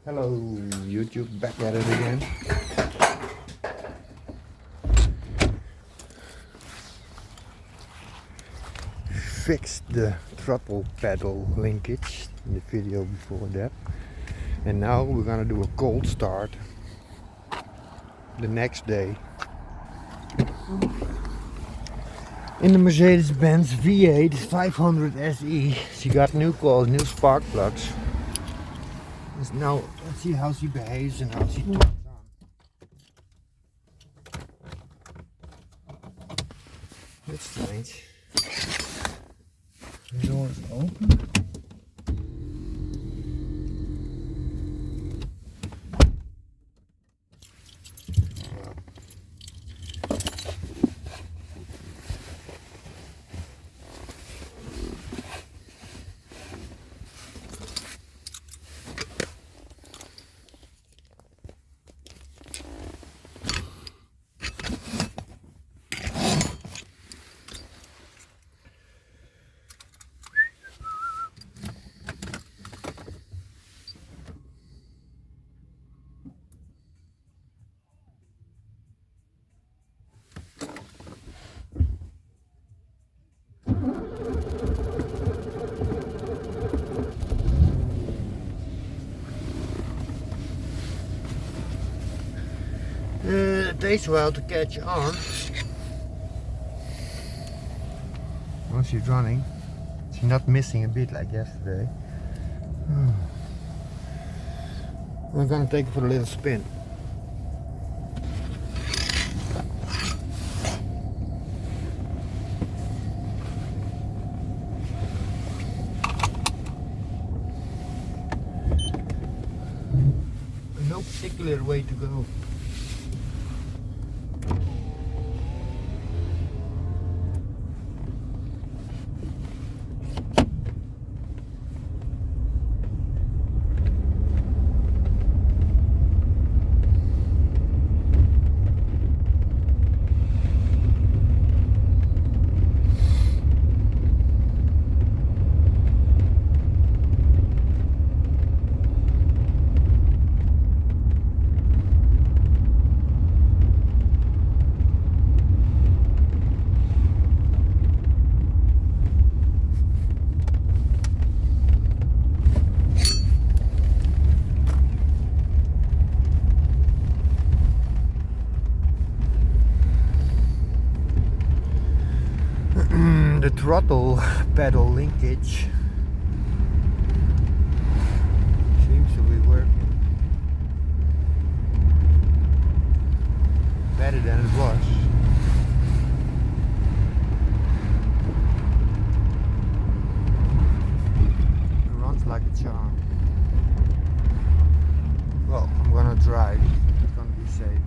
Hello YouTube, back at it again. Fixed the throttle pedal linkage in the video before that, and now we're gonna do a cold start the next day in the Mercedes-Benz V8 500 SE. She got new coils, new spark plugs. Now let's see how she behaves and how she turns on. That's strange. The door is open. It takes a while to catch on. Once she's running, she's not missing a bit like yesterday. I'm gonna take it for a little spin. No particular way to go. The throttle pedal linkage seems to be working better than it was. It runs like a charm. Well, I'm gonna drive. It's gonna be safe.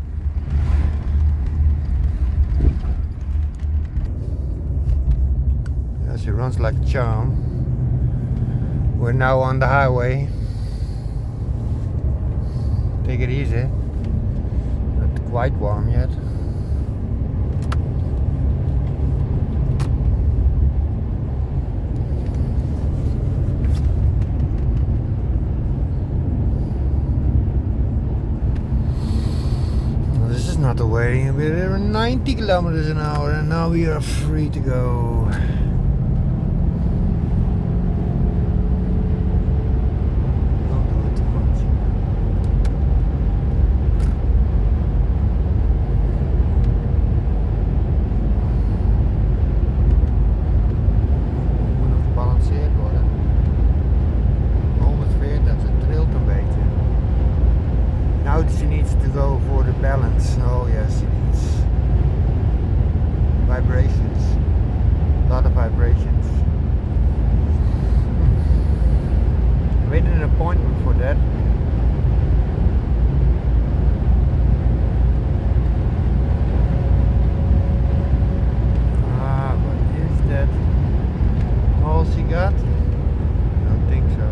She runs like a charm. We're now on the highway. Take it easy. Not quite warm yet. Well, this is not the way. We're 90 kilometers an hour and now we are free to go. She needs to go for the balance. Oh yes, she needs vibrations. A lot of vibrations. I made an appointment for that. But is that all she got? I don't think so.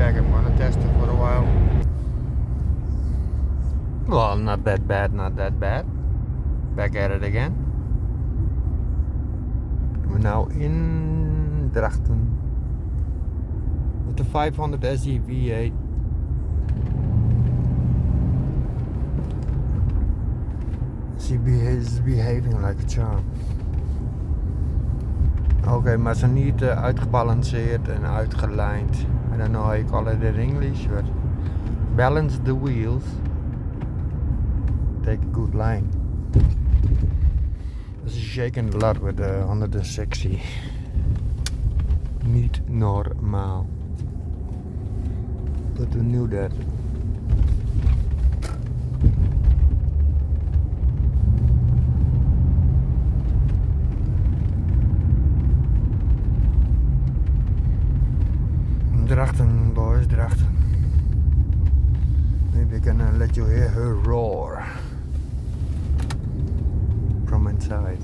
I'm gonna test it for a while. Well, not that bad, not that bad. Back at it again. now in Drachten with the 500 SE V8. She is behaving like a charm. Oké, maar ze niet uitgebalanceerd en uitgelijnd. I don't know how you call it in English, but balance the wheels. Take a good line. This is shaking a lot with the 160. Niet normaal. But we knew that. Drachten, boys, Drachten. Maybe I can let you hear her roar from inside.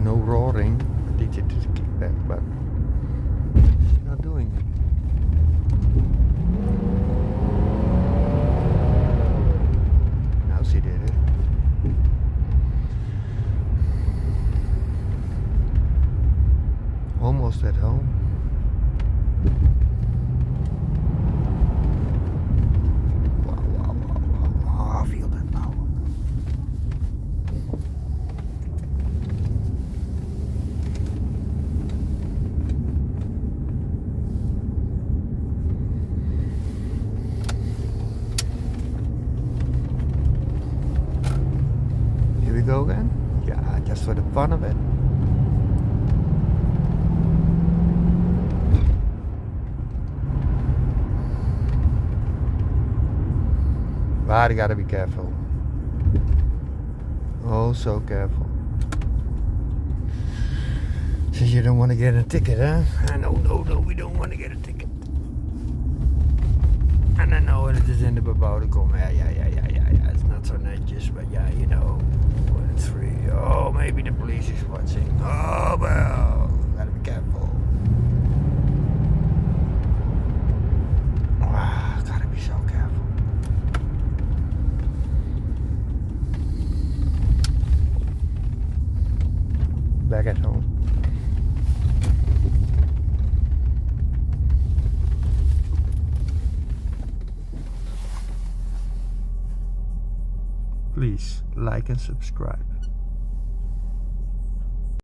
No roaring. I teach it to kick back, but she's not doing it. Now she did it. Almost at home. Wow, wow, wow, wow. Oh, I feel that power. Here we go again? Yeah, just for the fun of it. But you gotta be careful. Oh, so careful. Since you don't want to get a ticket, huh? No, we don't want to get a ticket. And I know it is in the bebouwde kom. Yeah. It's not so netjes, but yeah, you know, when it's free. Oh, maybe the police is watching. Oh, well, gotta be careful. Gotta be so careful. Back at home. Please like and subscribe.